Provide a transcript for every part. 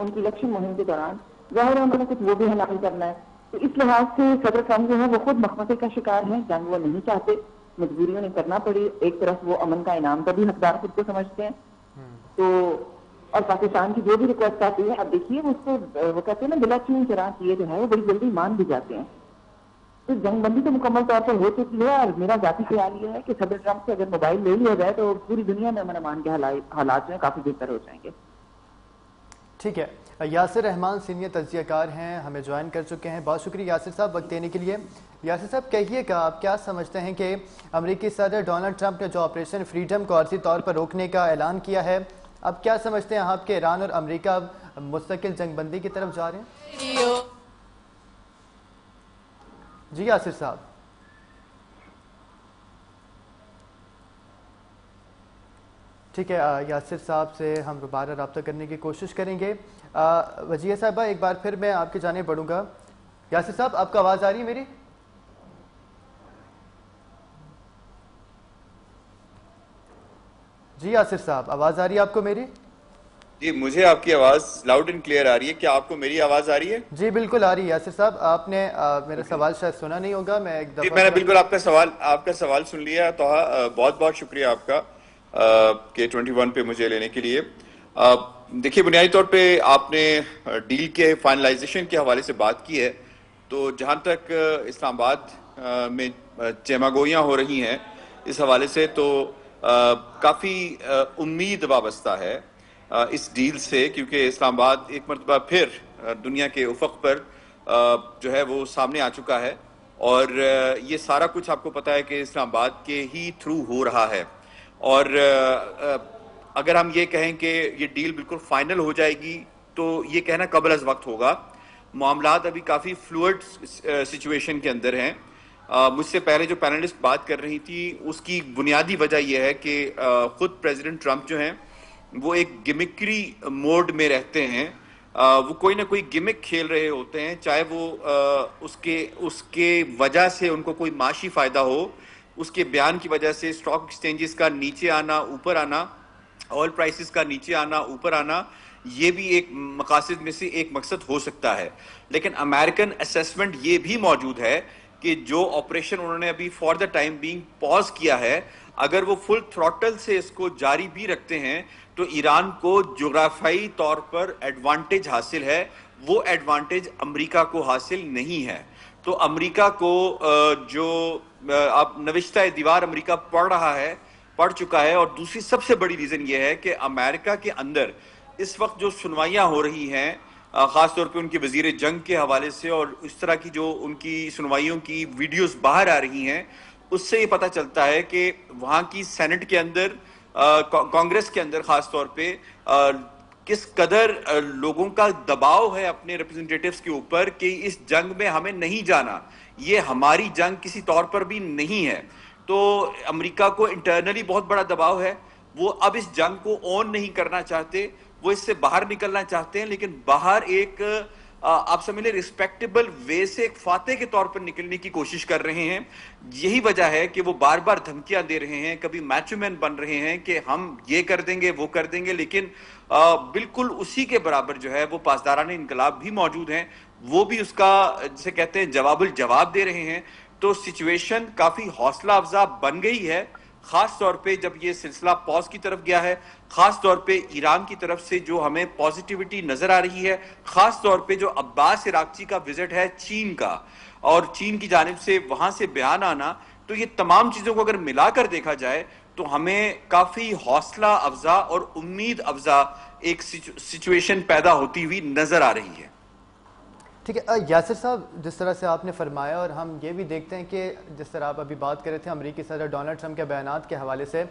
ان کی الیکشن مہم کے دوران، ظاہر ہے انہوں نے کچھ وہ بھی حلال کرنا ہے. تو اس لحاظ سے صدر ٹرمپ جو ہے وہ خود مخمصے کا شکار ہیں. جنگ وہ نہیں چاہتے، مجبوری انہیں کرنا پڑی. ایک طرف وہ امن کا انعام کا بھی حقدار خود کو سمجھتے ہیں. تو اور پاکستان کی جو بھی ریکویسٹ آتی ہے، اب دیکھیے اس کو وہ کہتے ہیں نا بلا چون چرا کیے جو ہے وہ بڑی جلدی مان بھی جاتے ہیں. تو جنگ بندی تو مکمل طور پر ہو چکی ہے، اور میرا ذاتی خیال یہ ہے کہ صدر ٹرمپ سے اگر موبائل لے لیا جائے تو پوری دنیا میں امن امان کے حالات جو ہیں کافی بہتر ہو جائیں گے. ٹھیک ہے، یاسر رحمان سینئر تجزیہ کار ہیں، ہمیں جوائن کر چکے ہیں. بہت شکریہ یاسر صاحب وقت دینے کے لیے. یاسر صاحب کہیے گا آپ کیا سمجھتے ہیں کہ امریکی صدر ڈونلڈ ٹرمپ نے جو آپریشن فریڈم کو عارضی طور پر روکنے کا اعلان کیا ہے، اب کیا سمجھتے ہیں آپ کہ ایران اور امریکہ مستقل جنگ بندی کی طرف جا رہے ہیں؟ جی یاسر صاحب. ٹھیک ہے، یاسر صاحب سے ہم دوبارہ رابطہ کرنے کی کوشش کریں گے. وجیہ صاحبہ ایک بار پھر میں آپ کی جانب بڑھوں گا. یاسر صاحب آپ کو آواز آ رہی ہے میری؟ جی یاسر صاحب آواز آ رہی ہے آپ کو میری؟ جی مجھے آپ کی آواز لاؤڈ اینڈ کلیئر آ رہی ہے. کیا آپ کو میری آواز آ رہی ہے؟ جی بالکل آ رہی ہے. یاسر صاحب آپ نے میرا سوال شاید سنا نہیں ہوگا. میں ایک دفعہ میں نے بالکل آپ کا سوال سن لیا. تو بہت بہت شکریہ آپ کا کہ 21 پہ مجھے لینے کے لیے. دیکھیے بنیادی طور پہ آپ نے ڈیل کے فائنلائزیشن کے حوالے سے بات کی ہے. تو جہاں تک اسلام آباد میں چیماگوئیاں ہو رہی ہیں اس حوالے سے، تو کافی امید وابستہ ہے اس ڈیل سے، کیونکہ اسلام آباد ایک مرتبہ پھر دنیا کے افق پر جو ہے وہ سامنے آ چکا ہے. اور یہ سارا کچھ آپ کو پتا ہے کہ اسلام آباد کے ہی تھرو ہو رہا ہے. اور اگر ہم یہ کہیں کہ یہ ڈیل بالکل فائنل ہو جائے گی تو یہ کہنا قبل از وقت ہوگا. معاملات ابھی کافی فلوئڈ سچویشن کے اندر ہیں. مجھ سے پہلے جو پینلسٹ بات کر رہی تھی اس کی بنیادی وجہ یہ ہے کہ خود پریزیڈنٹ ٹرمپ جو ہیں وہ ایک گمکری موڈ میں رہتے ہیں. وہ کوئی نہ کوئی گمک کھیل رہے ہوتے ہیں، چاہے وہ اس کے وجہ سے ان کو کوئی معاشی فائدہ ہو، اس کے بیان کی وجہ سے اسٹاک ایکسچینجز کا نیچے آنا اوپر آنا، آئل پرائسز کا نیچے آنا اوپر آنا، یہ بھی ایک مقاصد میں سے ایک مقصد ہو سکتا ہے. لیکن امریکن اسیسمنٹ یہ بھی موجود ہے کہ جو آپریشن انہوں نے ابھی فار دا ٹائم بینگ پاز کیا ہے، اگر وہ فل تھروٹل سے اس کو جاری بھی رکھتے ہیں تو ایران کو جغرافیائی طور پر ایڈوانٹیج حاصل ہے. وہ ایڈوانٹیج امریکہ کو حاصل نہیں ہے. تو امریکہ کو جو اب نوشتہ دیوار امریکہ پڑھ چکا ہے. اور دوسری سب سے بڑی ریزن یہ ہے کہ امریکہ کے اندر اس وقت جو سنوائیاں ہو رہی ہیں، خاص طور پہ ان کے وزیر جنگ کے حوالے سے، اور اس طرح کی جو ان کی سنوائیوں کی ویڈیوز باہر آ رہی ہیں، اس سے یہ پتہ چلتا ہے کہ وہاں کی سینٹ کے اندر، کانگریس کے اندر خاص طور پہ کس قدر لوگوں کا دباؤ ہے اپنے ریپرزنٹیٹیوز کے اوپر کہ اس جنگ میں ہمیں نہیں جانا، یہ ہماری جنگ کسی طور پر بھی نہیں ہے. تو امریکہ کو انٹرنلی بہت بڑا دباؤ ہے. وہ اب اس جنگ کو اون نہیں کرنا چاہتے، وہ اس سے باہر نکلنا چاہتے ہیں، لیکن باہر ایک آپ سمجھ لیں ریسپیکٹیبل وے سے ایک فاتح کے طور پر نکلنے کی کوشش کر رہے ہیں. یہی وجہ ہے کہ وہ بار بار دھمکیاں دے رہے ہیں، کبھی میچو مین بن رہے ہیں کہ ہم یہ کر دیں گے وہ کر دیں گے. لیکن بالکل اسی کے برابر جو ہے وہ پاسداران انقلاب بھی موجود ہیں، وہ بھی اس کا جسے کہتے ہیں جواب الجواب دے رہے ہیں. تو سچویشن کافی حوصلہ افزا بن گئی ہے، خاص طور پہ جب یہ سلسلہ پاز کی طرف گیا ہے. خاص طور پہ ایران کی طرف سے جو ہمیں پازیٹیوٹی نظر آ رہی ہے، خاص طور پہ جو عباس عراقچی کا وزٹ ہے چین کا، اور چین کی جانب سے وہاں سے بیان آنا، تو یہ تمام چیزوں کو اگر ملا کر دیکھا جائے تو ہمیں کافی حوصلہ افزا اور امید افزا ایک سچویشن پیدا ہوتی ہوئی نظر آ رہی ہے. ٹھیک ہے یاسر صاحب، جس طرح سے آپ نے فرمایا، اور ہم یہ بھی دیکھتے ہیں کہ جس طرح آپ ابھی بات کر رہے تھے امریکی صدر ڈونلڈ ٹرمپ کے بیانات کے حوالے سے،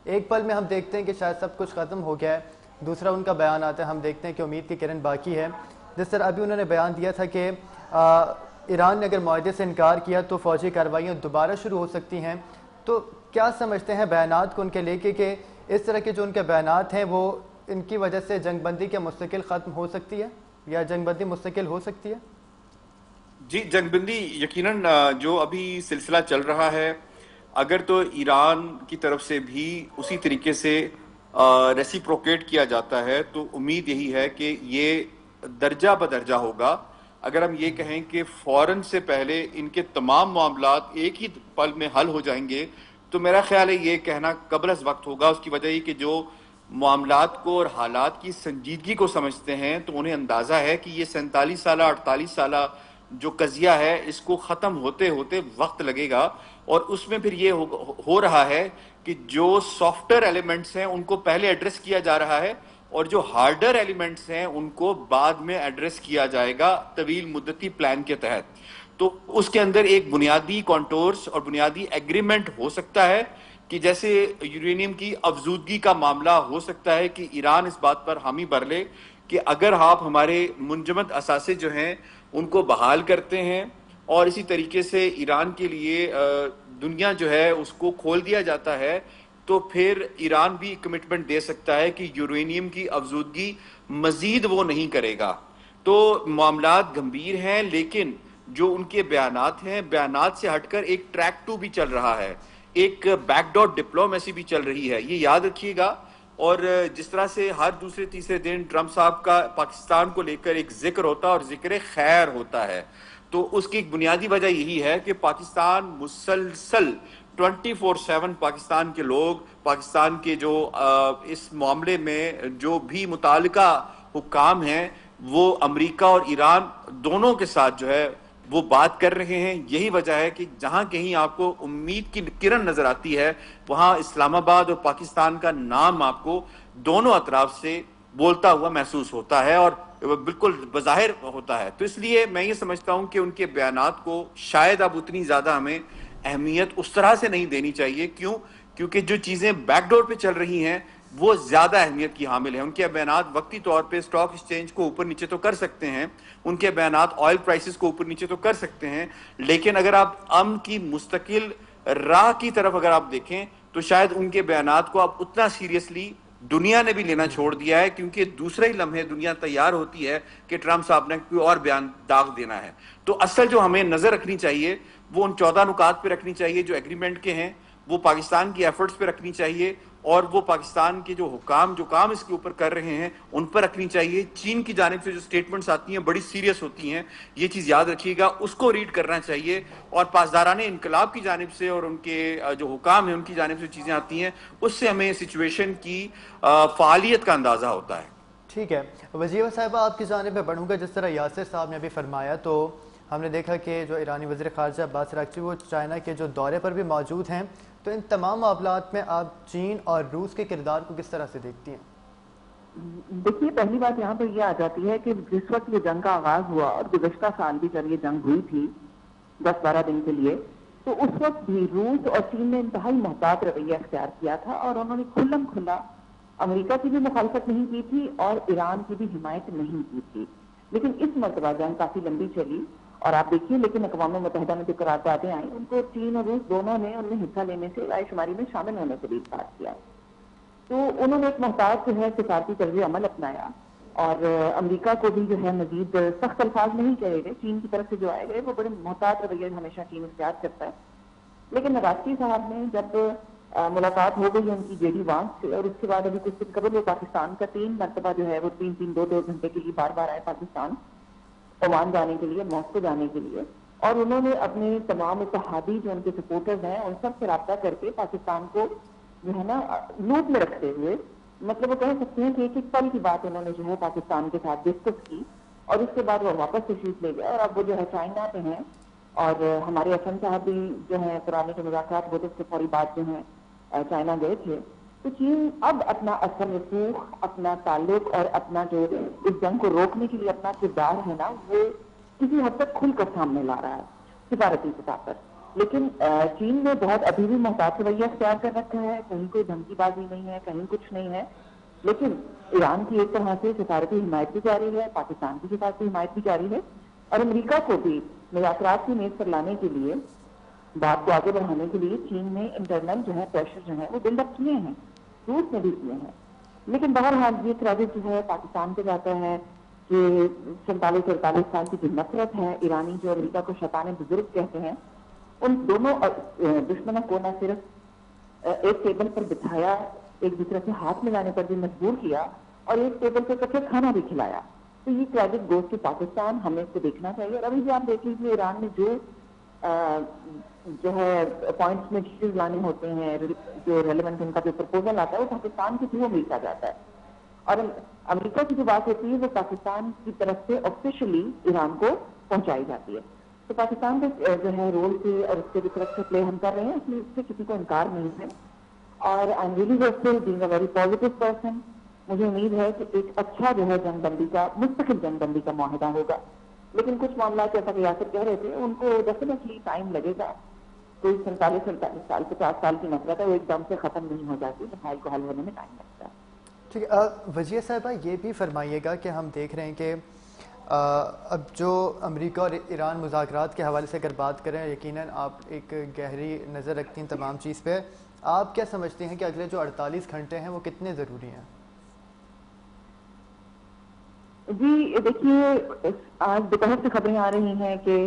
ایک پل میں ہم دیکھتے ہیں کہ شاید سب کچھ ختم ہو گیا ہے، دوسرا ان کا بیان آتا ہے ہم دیکھتے ہیں کہ امید کی کرن باقی ہے. جس طرح ابھی انہوں نے بیان دیا تھا کہ ایران نے اگر معاہدے سے انکار کیا تو فوجی کارروائیاں دوبارہ شروع ہو سکتی ہیں. تو کیا سمجھتے ہیں بیانات کو ان کے لے کے کہ اس طرح کے جو ان کے بیانات ہیں وہ ان کی وجہ سے جنگ بندی کے مستقل ختم ہو سکتی ہے یا جنگ بندی مستقل ہو سکتی ہے؟ جی جنگ بندی یقیناً جو ابھی سلسلہ چل رہا ہے، اگر تو ایران کی طرف سے بھی اسی طریقے سے ریسیپروکیٹ کیا جاتا ہے تو امید یہی ہے کہ یہ درجہ بدرجہ ہوگا. اگر ہم یہ کہیں کہ فوراً سے پہلے ان کے تمام معاملات ایک ہی پل میں حل ہو جائیں گے تو میرا خیال ہے یہ کہنا قبل از وقت ہوگا. اس کی وجہ یہ کہ جو معاملات کو اور حالات کی سنجیدگی کو سمجھتے ہیں تو انہیں اندازہ ہے کہ یہ 47 سالہ 48 سالہ جو قضیہ ہے اس کو ختم ہوتے ہوتے وقت لگے گا. اور اس میں پھر یہ ہو رہا ہے کہ جو سافٹ ویئر ایلیمنٹس ہیں ان کو پہلے ایڈریس کیا جا رہا ہے اور جو ہارڈر ایلیمنٹس ہیں ان کو بعد میں ایڈریس کیا جائے گا طویل مدتی پلان کے تحت. تو اس کے اندر ایک بنیادی کانٹورز اور بنیادی ایگریمنٹ ہو سکتا ہے کہ جیسے یورینیم کی افزودگی کا معاملہ ہو سکتا ہے کہ ایران اس بات پر حامی بھر لے کہ اگر آپ ہمارے منجمد اثاثے جو ہیں ان کو بحال کرتے ہیں اور اسی طریقے سے ایران کے لیے دنیا جو ہے اس کو کھول دیا جاتا ہے تو پھر ایران بھی کمٹمنٹ دے سکتا ہے کہ یورینیم کی افزودگی مزید وہ نہیں کرے گا. تو معاملات گمبھیر ہیں لیکن جو ان کے بیانات ہیں بیانات سے ہٹ کر ایک ٹریک 2 بھی چل رہا ہے, ایک بیک ڈور ڈپلومیسی بھی چل رہی ہے, یہ یاد رکھیے گا. اور جس طرح سے ہر دوسرے تیسرے دن ٹرمپ صاحب کا پاکستان کو لے کر ایک ذکر ہوتا ہے اور ذکر خیر ہوتا ہے, تو اس کی ایک بنیادی وجہ یہی ہے کہ پاکستان مسلسل 24/7 پاکستان کے لوگ, پاکستان کے جو اس معاملے میں جو بھی متعلقہ حکام ہیں وہ امریکہ اور ایران دونوں کے ساتھ جو ہے وہ بات کر رہے ہیں. یہی وجہ ہے کہ جہاں کہیں آپ کو امید کی کرن نظر آتی ہے وہاں اسلام آباد اور پاکستان کا نام آپ کو دونوں اطراف سے بولتا ہوا محسوس ہوتا ہے اور بالکل بظاہر ہوتا ہے. تو اس لیے میں یہ سمجھتا ہوں کہ ان کے بیانات کو شاید اب اتنی زیادہ ہمیں اہمیت اس طرح سے نہیں دینی چاہیے. کیونکہ جو چیزیں بیک ڈور پہ چل رہی ہیں وہ زیادہ اہمیت کی حامل ہیں. ان کے بیانات وقتی طور پہ اسٹاک ایکسچینج کو اوپر نیچے تو کر سکتے ہیں, ان کے بیانات آئل پرائسز کو اوپر نیچے تو کر سکتے ہیں, لیکن اگر آپ امن کی مستقل راہ کی طرف اگر آپ دیکھیں تو شاید ان کے بیانات کو اب اتنا سیریسلی دنیا نے بھی لینا چھوڑ دیا ہے, کیونکہ دوسرے ہی لمحے دنیا تیار ہوتی ہے کہ ٹرمپ صاحب نے کوئی اور بیان داغ دینا ہے. تو اصل جو ہمیں نظر رکھنی چاہیے وہ ان 14 نکات پہ رکھنی چاہیے جو ایگریمنٹ کے ہیں, وہ پاکستان کی ایفرٹس پہ رکھنی چاہیے اور وہ پاکستان کے جو حکام جو کام اس کے اوپر کر رہے ہیں ان پر رکھنی چاہیے. چین کی جانب سے جو سٹیٹمنٹس آتی ہیں بڑی سیریس ہوتی ہیں, یہ چیز یاد رکھیے گا, اس کو ریڈ کرنا چاہیے. اور پاسداران انقلاب کی جانب سے اور ان کے جو حکام ہیں ان کی جانب سے چیزیں آتی ہیں اس سے ہمیں سچویشن کی فعالیت کا اندازہ ہوتا ہے. ٹھیک ہے وزیر صاحبہ, آپ کی جانب میں بڑھوں گا. جس طرح یاسر صاحب نے ابھی فرمایا تو ہم نے دیکھا کہ جو ایرانی وزیر خارجہ عباس اراغچی وہ چائنا کے جو دورے پر بھی موجود ہیں, تو ان تمام معاملات میں آپ چین اور روس کے کردار کو کس طرح سے دیکھتی ہیں؟ دیکھیے پہلی بات یہاں پہ یہ آ جاتی ہے کہ جس وقت یہ جنگ کا آغاز ہوا اور گزشتہ سال بھی جب یہ جنگ ہوئی تھی 10-12 دن کے لیے, تو اس وقت بھی روس اور چین نے انتہائی محتاط رویہ اختیار کیا تھا اور انہوں نے کھلم کھلا امریکہ کی بھی مخالفت نہیں کی تھی اور ایران کی بھی حمایت نہیں کی تھی. لیکن اس مرتبہ جنگ کافی لمبی چلی اور آپ دیکھیے لیکن اقوام متحدہ میں جو قراردادیں آئیں ان کو چین اور روس دونوں نے ان میں حصہ لینے سے رائے شماری میں شامل ہونے سے بھی بات کیا. تو انہوں نے ایک محتاط جو ہے سفارتی طرز عمل اپنایا اور امریکہ کو بھی جو ہے مزید سخت الفاظ نہیں کہے گئے. چین کی طرف سے جو آئے گئے وہ بڑے محتاط رویے ہمیشہ چین اختیار کرتا ہے. لیکن اراغچی صاحب نے جب ملاقات ہو گئی ان کی جے ڈی وانس سے اور اس کے بعد ابھی کچھ دن قبل وہ پاکستان کا 3 مرتبہ جو ہے وہ 2 گھنٹے کے لیے بار بار آئے پاکستان, عمان جانے کے لیے, ماسکو جانے کے لیے, اور انہوں نے اپنے تمام اتحادی جو ان کے سپورٹرز ہیں ان سب سے رابطہ کر کے پاکستان کو جو ہے نا لوپ میں رکھتے ہوئے, مطلب وہ کہہ سکتے ہیں کہ ایک پل کی بات انہوں نے جو ہے پاکستان کے ساتھ ڈسکس کی اور اس کے بعد وہ واپس تشریف لے گئے اور اب وہ جو ہے چائنا پہ ہیں اور ہمارے حسن صاحب بھی جو ہیں پرانے کے مذاکرات وہ تو اس کے فوری بعد جو ہیں چائنا گئے تھے. تو چین اب اپنا اثر رسوخ, اپنا تعلق اور اپنا جو اس جنگ کو روکنے کے لیے اپنا کردار ہے نا وہ کسی حد تک کھل کر سامنے لا رہا ہے سفارتی سطح پر. لیکن چین نے بہت ابھی بھی محتاط رویہ اختیار کر رکھا ہے, کہیں کوئی دھمکی بازی نہیں ہے, کہیں کچھ نہیں ہے. لیکن ایران کی ایک طرح سے سفارتی حمایت بھی جاری ہے, پاکستان کی سفارتی حمایت بھی جاری ہے اور امریکہ کو بھی مذاکرات کی میز پر لانے کے لیے, بات کو آگے بڑھانے کے لیے چین نے انٹرنل جو ہے پریشر جو ہے وہ بلڈ اپ کیے ہیں, روس نے بھی کیے ہیں. لیکن بہرحال یہ کریڈٹ جو ہے پاکستان پہ جاتا ہے کہ 47-48 سال کی جو نفرت ہے ایرانی جو امریکہ کو شیطان بزرگ کہتے ہیں, ان دونوں دشمنوں کو نہ صرف ایک ٹیبل پر بٹھایا, ایک دوسرے سے ہاتھ ملانے پر بھی مجبور کیا اور ایک ٹیبل پہ کچے کھانا بھی کھلایا. تو یہ کریڈٹ گوز ٹو پاکستان، ہمیں اس کو دیکھنا چاہیے. اور ابھی بھی آپ دیکھ لیجیے ایران میں جو ہے پوائنٹس میں چیز لانے ہوتے ہیں، جو ریلیونٹ ان کا جو پرپوزل آتا ہے وہ پاکستان کے تھرو ملتا جاتا ہے. اور امریکہ کی جو بات ہوتی ہے وہ پاکستان کی طرف سے آفیشلی ایران کو پہنچائی جاتی ہے. تو پاکستان کے جو ہے رول سے اور اس کے جو طرف سے پلے ہم کر رہے ہیں اس میں اس سے کسی کو انکار نہیں ہے. اور I am really ہوپفل، being a very positive person. مجھے امید ہے کہ ایک اچھا جو ہے جنگ بندی کا، مستقل جنگ بندی کا معاہدہ ہوگا. لیکن کچھ معاملات جیسا کہ یاسر کہہ رہے تھے ان کو ڈیفینیٹلی ٹائم لگے گا. کوئی 47 سال 50 سال کی نفرت ہے وہ ایک دم سے ختم نہیں ہو جاتی، مسائل کو حل ہونے میں ٹائم لگتا ہے. ٹھیک ہے. وزیر صاحبہ یہ بھی فرمائیے گا کہ ہم دیکھ رہے ہیں کہ اب جو امریکہ اور ایران مذاکرات کے حوالے سے اگر بات کریں، یقیناً آپ ایک گہری نظر رکھتی ہیں تمام چیز پہ. آپ کیا سمجھتے ہیں کہ اگلے جو 48 گھنٹے ہیں وہ کتنے ضروری ہیں؟ جی دیکھیے، آج دوپہر سے خبریں آ رہی ہیں کہ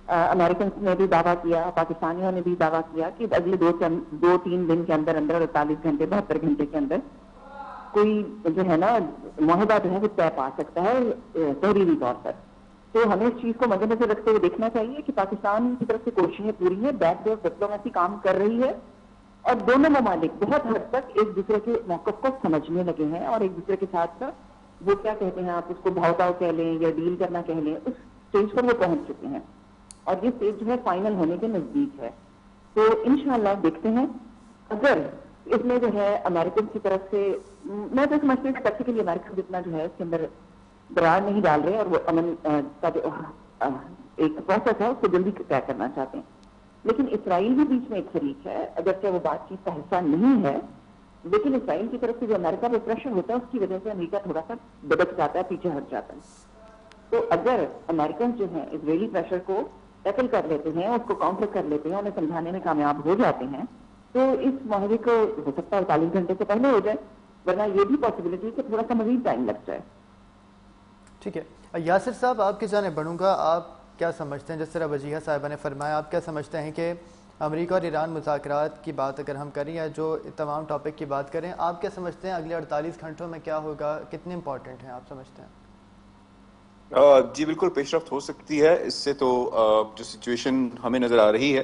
امریکنس نے بھی دعویٰ کیا، پاکستانیوں نے بھی دعویٰ کیا کہ اگلے 2-3 دن کے اندر 48 گھنٹے 72 گھنٹے کے اندر کوئی جو ہے نا معاہدہ جو ہے وہ طے پا سکتا ہے تحریری طور پر. تو ہمیں اس چیز کو مد نظر رکھتے ہوئے دیکھنا چاہیے کہ پاکستان کی طرف سے کوششیں پوری ہیں، بیک ڈور ڈپلومیسی کام کر رہی ہے اور دونوں ممالک بہت حد تک ایک دوسرے کے موقف کو سمجھنے لگے ہیں اور ایک دوسرے کے ساتھ وہ کیا کہتے ہیں، آپ اس کو بھاؤتاؤ کہہ لیں یا ڈیل کرنا کہہ لیں، اس اسٹیج پر وہ پہنچ چکے ہیں اور یہ اسٹیج جو ہے فائنل ہونے کے نزدیک ہے. تو انشاءاللہ دیکھتے ہیں. اگر اس میں جو ہے امریکن کی طرف سے، میں تو سمجھتی ہوں کہ پریکٹیکلی امریکہ جتنا جو ہے اس کے اندر درار نہیں ڈال رہے اور وہ امن کا جو ایک پروسیس ہے اس کو جلدی طے کرنا چاہتے ہیں. لیکن اسرائیل بھی بیچ میں ایک شریک ہے، اگرچہ وہ بات چیت کا حصہ نہیں ہے، لیکن اسرائیل کی طرف سے جو امریکہ پہ پریشر ہوتا ہے اس کی وجہ سے امریکہ تھوڑا سا دبک جاتا ہے، پیچھے ہٹ جاتا ہے. تو اگر امریکن جو ہیں اسرائیلی پریشر کو ٹیکل کر لیتے ہیں، اس کو کاؤنٹر کر لیتے ہیں، انہیں سمجھانے میں کامیاب ہو جاتے ہیں، تو اس معاہدے کو ہو سکتا ہے 48 گھنٹے سے پہلے ہو جائے، ورنہ یہ بھی پاسبلٹی کہ تھوڑا سا مزید ٹائم لگ جائے. ٹھیک ہے. یاسر صاحب آپ کی جانب بڑھوں گا. آپ کیا سمجھتے ہیں، جس طرح وجیہہ صاحبہ نے فرمایا، آپ کیا سمجھتے ہیں کہ امریکہ اور ایران مذاکرات کی بات اگر ہم کریں یا جو تمام ٹاپک کی بات کریں، آپ کیا سمجھتے ہیں اگلے 48 گھنٹوں میں کیا ہوگا، کتنے امپورٹنٹ ہیں آپ سمجھتے ہیں؟ جی بالکل پیش رفت ہو سکتی ہے. اس سے تو جو سچویشن ہمیں نظر آ رہی ہے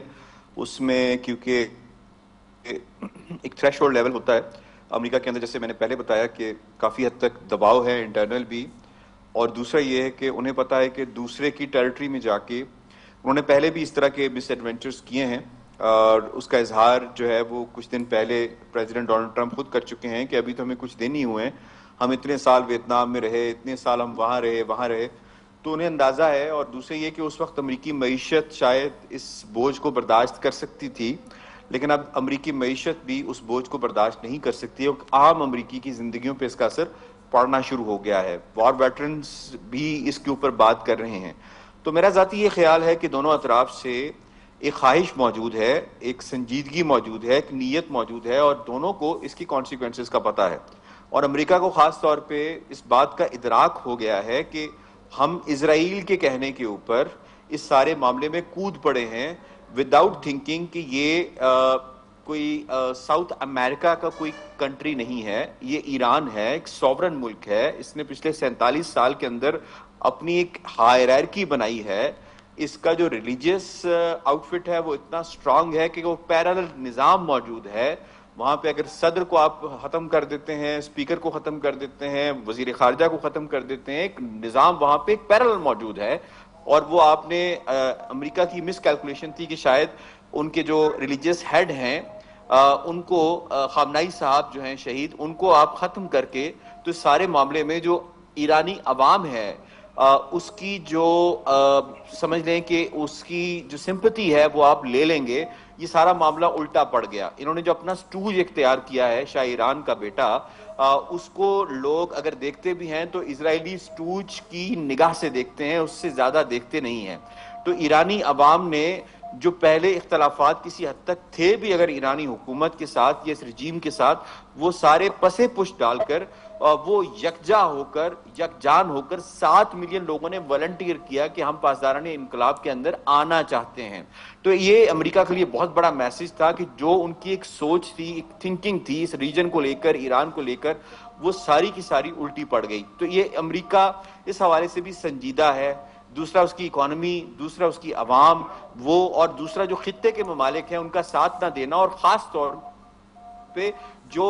اس میں، کیونکہ ایک تھریش ہولڈ لیول ہوتا ہے امریکہ کے اندر، جیسے میں نے پہلے بتایا کہ کافی حد تک دباؤ ہے انٹرنل بھی، اور دوسرا یہ ہے کہ انہیں پتا ہے کہ دوسرے کی ٹیریٹری میں جا کے انہوں نے پہلے بھی اس طرح کے مس ایڈونچرز کیے ہیں، اور اس کا اظہار جو ہے وہ کچھ دن پہلے پریزیڈنٹ ڈونلڈ ٹرمپ خود کر چکے ہیں کہ ابھی تو ہمیں کچھ دن ہی ہوئے ہیں، ہم اتنے سال ویتنام میں رہے، اتنے سال ہم وہاں رہے. تو انہیں اندازہ ہے. اور دوسرے یہ کہ اس وقت امریکی معیشت شاید اس بوجھ کو برداشت کر سکتی تھی، لیکن اب امریکی معیشت بھی اس بوجھ کو برداشت نہیں کر سکتی ہے، اور عام امریکی کی زندگیوں پہ اس کا اثر پڑنا شروع ہو گیا ہے. وار ویٹرنز بھی اس کے اوپر بات کر رہے ہیں. تو میرا ذاتی یہ خیال ہے کہ دونوں اطراف سے ایک خواہش موجود ہے، ایک سنجیدگی موجود ہے، ایک نیت موجود ہے، اور دونوں کو اس کی کانسیکوینسز کا پتہ ہے. اور امریکہ کو خاص طور پہ اس بات کا ادراک ہو گیا ہے کہ ہم اسرائیل کے کہنے کے اوپر اس سارے معاملے میں کود پڑے ہیں وداؤٹ تھنکنگ کہ یہ کوئی ساؤتھ امریکہ کا کوئی کنٹری نہیں ہے، یہ ایران ہے، ایک سوورن ملک ہے. اس نے پچھلے 47 سال کے اندر اپنی ایک ہائرارکی بنائی ہے. اس کا جو ریلیجیس آؤٹ فٹ ہے وہ اتنا اسٹرانگ ہے کہ وہ پیرالل نظام موجود ہے. وہاں پہ اگر صدر کو آپ ختم کر دیتے ہیں، اسپیکر کو ختم کر دیتے ہیں، وزیر خارجہ کو ختم کر دیتے ہیں، ایک نظام وہاں پہ ایک پیرالل موجود ہے. اور وہ آپ نے امریکہ کی مس کیلکولیشن تھی کہ شاید ان کے جو ریلیجیس ہیڈ ہیں ان کو خامنائی صاحب جو ہیں شہید، ان کو آپ ختم کر کے تو اس سارے معاملے میں جو ایرانی عوام ہے اس کی جو سمجھ لیں کہ اس کی جو سمپتی ہے وہ آپ لے لیں گے. یہ سارا معاملہ الٹا پڑ گیا. انہوں نے جو اپنا سٹوج اختیار کیا ہے، شاہ ایران کا بیٹا، اس کو لوگ اگر دیکھتے بھی ہیں تو اسرائیلی سٹوج کی نگاہ سے دیکھتے ہیں، اس سے زیادہ دیکھتے نہیں ہیں. تو ایرانی عوام نے جو پہلے اختلافات کسی حد تک تھے بھی اگر ایرانی حکومت کے ساتھ یا اس رجیم کے ساتھ، وہ سارے پسے پش ڈال کر وہ یکجا ہو کر یکجان ہو کر 7 ملین لوگوں نے والنٹیئر کیا کہ ہم پاسداران انقلاب کے اندر آنا چاہتے ہیں. تو یہ امریکہ کے لیے بہت بڑا میسج تھا کہ جو ان کی ایک سوچ تھی، ایک تھنکنگ تھی اس ریجن کو لے کر، ایران کو لے کر، وہ ساری کی ساری الٹی پڑ گئی. تو یہ امریکہ اس حوالے سے بھی سنجیدہ ہے. دوسرا اس کی اکانومی، دوسرا اس کی عوام، وہ اور دوسرا جو خطے کے ممالک ہیں ان کا ساتھ نہ دینا، اور خاص طور پہ جو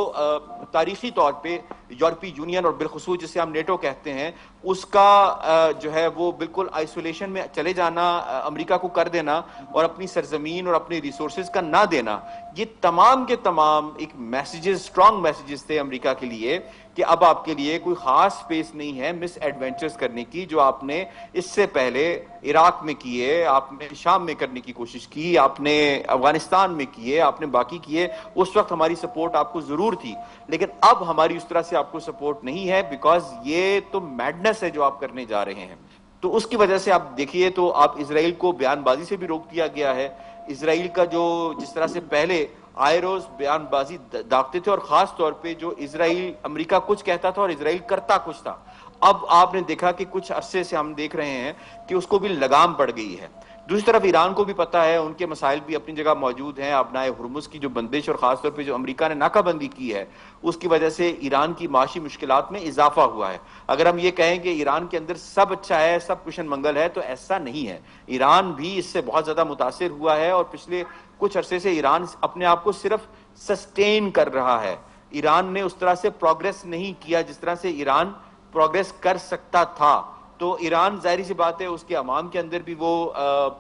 تاریخی طور پہ یورپی یونین اور بالخصوص جسے ہم نیٹو کہتے ہیں اس کا جو ہے وہ بالکل آئسولیشن میں چلے جانا، امریکہ کو کر دینا اور اپنی سرزمین اور اپنی ریسورسز کا نہ دینا، یہ تمام کے تمام ایک میسیجز، اسٹرانگ میسیجز تھے امریکہ کے لیے کہ اب آپ کے لیے کوئی خاص سپیس نہیں ہے مس ایڈونچرز کرنے کی جو آپ نے اس سے پہلے عراق میں کیے، آپ نے شام میں کرنے کی کوشش کی، آپ نے افغانستان میں کیے، آپ نے باقی کیے. اس وقت ہماری سپورٹ آپ کو ضرور تھی، لیکن اب ہماری اس طرح سے آپ کو سپورٹ نہیں ہے، بیکاز یہ تو میڈنس ہے جو آپ کرنے جا رہے ہیں. تو اس کی وجہ سے آپ دیکھیے تو آپ اسرائیل کو بیان بازی سے بھی روک دیا گیا ہے. اسرائیل کا جو جس طرح سے پہلے آئے روز بیان بازی داغتے تھے، اور خاص طور پہ جو اسرائیل، امریکہ کچھ کہتا تھا اور اسرائیل کرتا کچھ تھا، اب آپ نے دیکھا کہ کچھ عرصے سے ہم دیکھ رہے ہیں کہ اس کو بھی لگام پڑ گئی ہے. دوسری طرف ایران کو بھی پتا ہے، ان کے مسائل بھی اپنی جگہ موجود ہیں. ابنائے ہرمز کی جو بندش اور خاص طور پہ جو امریکہ نے ناکہ بندی کی ہے اس کی وجہ سے ایران کی معاشی مشکلات میں اضافہ ہوا ہے. اگر ہم یہ کہیں کہ ایران کے اندر سب اچھا ہے، سب کشن منگل ہے، تو ایسا نہیں ہے. ایران بھی اس سے بہت زیادہ متاثر ہوا ہے، اور پچھلے کچھ عرصے سے ایران اپنے آپ کو صرف سسٹین کر رہا ہے. ایران نے اس طرح سے پروگریس نہیں کیا جس طرح سے ایران پروگریس کر سکتا تھا. تو ایران ظاہری سی بات ہے اس کے عوام کے اندر بھی وہ